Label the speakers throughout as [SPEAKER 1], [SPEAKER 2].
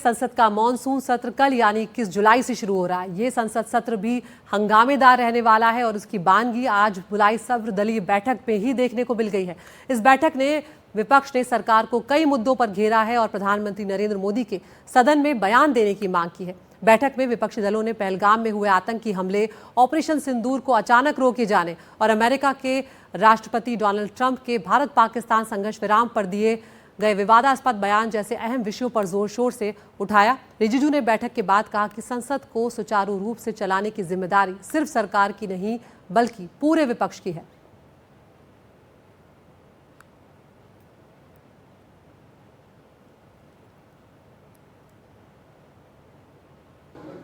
[SPEAKER 1] संसद का मॉनसून सत्र कल यानी 21 जुलाई से शुरू हो रहा है। ये संसद सत्र भी हंगामेदार रहने वाला है और उसकी बानगी आज बुलाई सर्वदलीय बैठक में ही देखने को मिल गई है। इस बैठक ने विपक्ष ने सरकार को कई मुद्दों पर घेरा है और प्रधानमंत्री नरेंद्र मोदी के सदन में बयान देने की मांग की है। बैठक में विपक्षी दलों ने पहलगाम में हुए आतंकी हमले, ऑपरेशन सिंदूर को अचानक रोके जाने और अमेरिका के राष्ट्रपति डोनाल्ड ट्रंप के भारत पाकिस्तान संघर्ष विराम पर दिए गए विवादास्पद बयान जैसे अहम विषयों पर जोर शोर से उठाया। रिजिजू ने बैठक के बाद कहा कि संसद को सुचारू रूप से चलाने की जिम्मेदारी सिर्फ सरकार की नहीं बल्कि पूरे विपक्ष की है।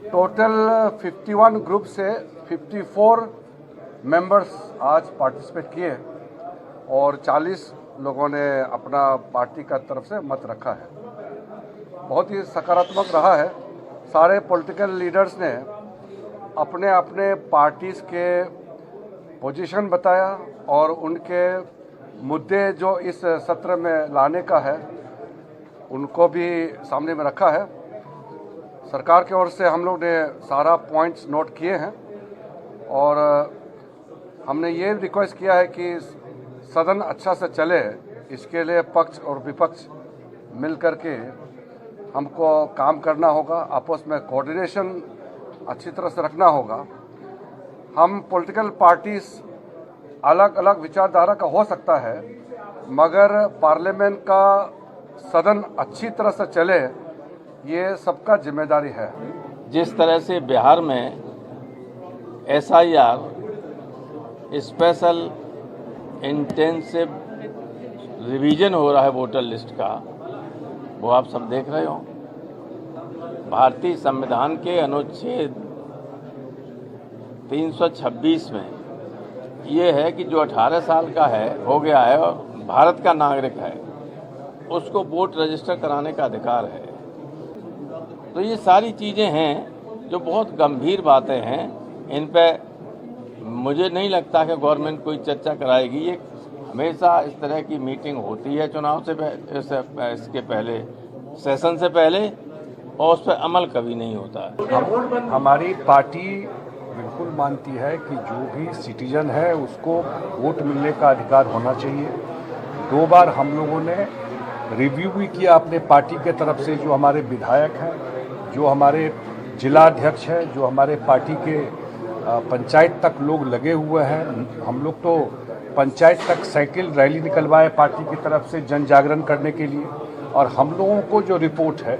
[SPEAKER 2] टोटल 51 ग्रुप से 54 मेंबर्स आज पार्टिसिपेट किए और 40 लोगों ने अपना पार्टी का तरफ से मत रखा है। बहुत ही सकारात्मक रहा है। सारे पॉलिटिकल लीडर्स ने अपने अपने पार्टीज के पोजीशन बताया और उनके मुद्दे जो इस सत्र में लाने का है उनको भी सामने में रखा है। सरकार की ओर से हम लोग ने सारा पॉइंट्स नोट किए हैं और हमने ये रिक्वेस्ट किया है कि सदन अच्छा से चले, इसके लिए पक्ष और विपक्ष मिल करके हमको काम करना होगा। आपस में कोऑर्डिनेशन अच्छी तरह से रखना होगा। हम पॉलिटिकल पार्टीज अलग अलग विचारधारा का हो सकता है, मगर पार्लियामेंट का सदन अच्छी तरह से चले ये सबका जिम्मेदारी है।
[SPEAKER 3] जिस तरह से बिहार में SIR स्पेशल इंटेंसिव रिवीजन हो रहा है वोटर लिस्ट का, वो आप सब देख रहे हो। भारतीय संविधान के अनुच्छेद 326 में ये है कि जो 18 साल का है हो गया है और भारत का नागरिक है, उसको वोट रजिस्टर कराने का अधिकार है। तो ये सारी चीज़ें हैं जो बहुत गंभीर बातें हैं। इन पे मुझे नहीं लगता कि गवर्नमेंट कोई चर्चा कराएगी। ये हमेशा इस तरह की मीटिंग होती है चुनाव से इसके पहले, सेशन से पहले, और उस पर अमल कभी नहीं होता है।
[SPEAKER 4] हमारी पार्टी बिल्कुल मानती है कि जो भी सिटीजन है उसको वोट मिलने का अधिकार होना चाहिए। 2 बार हम लोगों ने रिव्यू भी किया अपने पार्टी के तरफ से। जो हमारे विधायक हैं, जो हमारे जिला अध्यक्ष हैं, जो हमारे पार्टी के पंचायत तक लोग लगे हुए हैं, हम लोग तो पंचायत तक साइकिल रैली निकलवाए पार्टी की तरफ से जन जागरण करने के लिए। और हम लोगों को जो रिपोर्ट है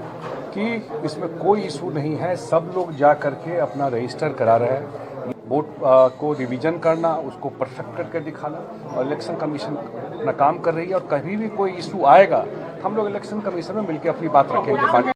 [SPEAKER 4] कि इसमें कोई इशू नहीं है, सब लोग जा करके अपना रजिस्टर करा रहे हैं। वोट को रिवीजन करना, उसको परफेक्ट करके दिखाना, और इलेक्शन कमीशन अपना काम कर रही है। और कभी भी कोई इशू आएगा हम लोग इलेक्शन कमीशन में मिलकर अपनी बात रखेंगे।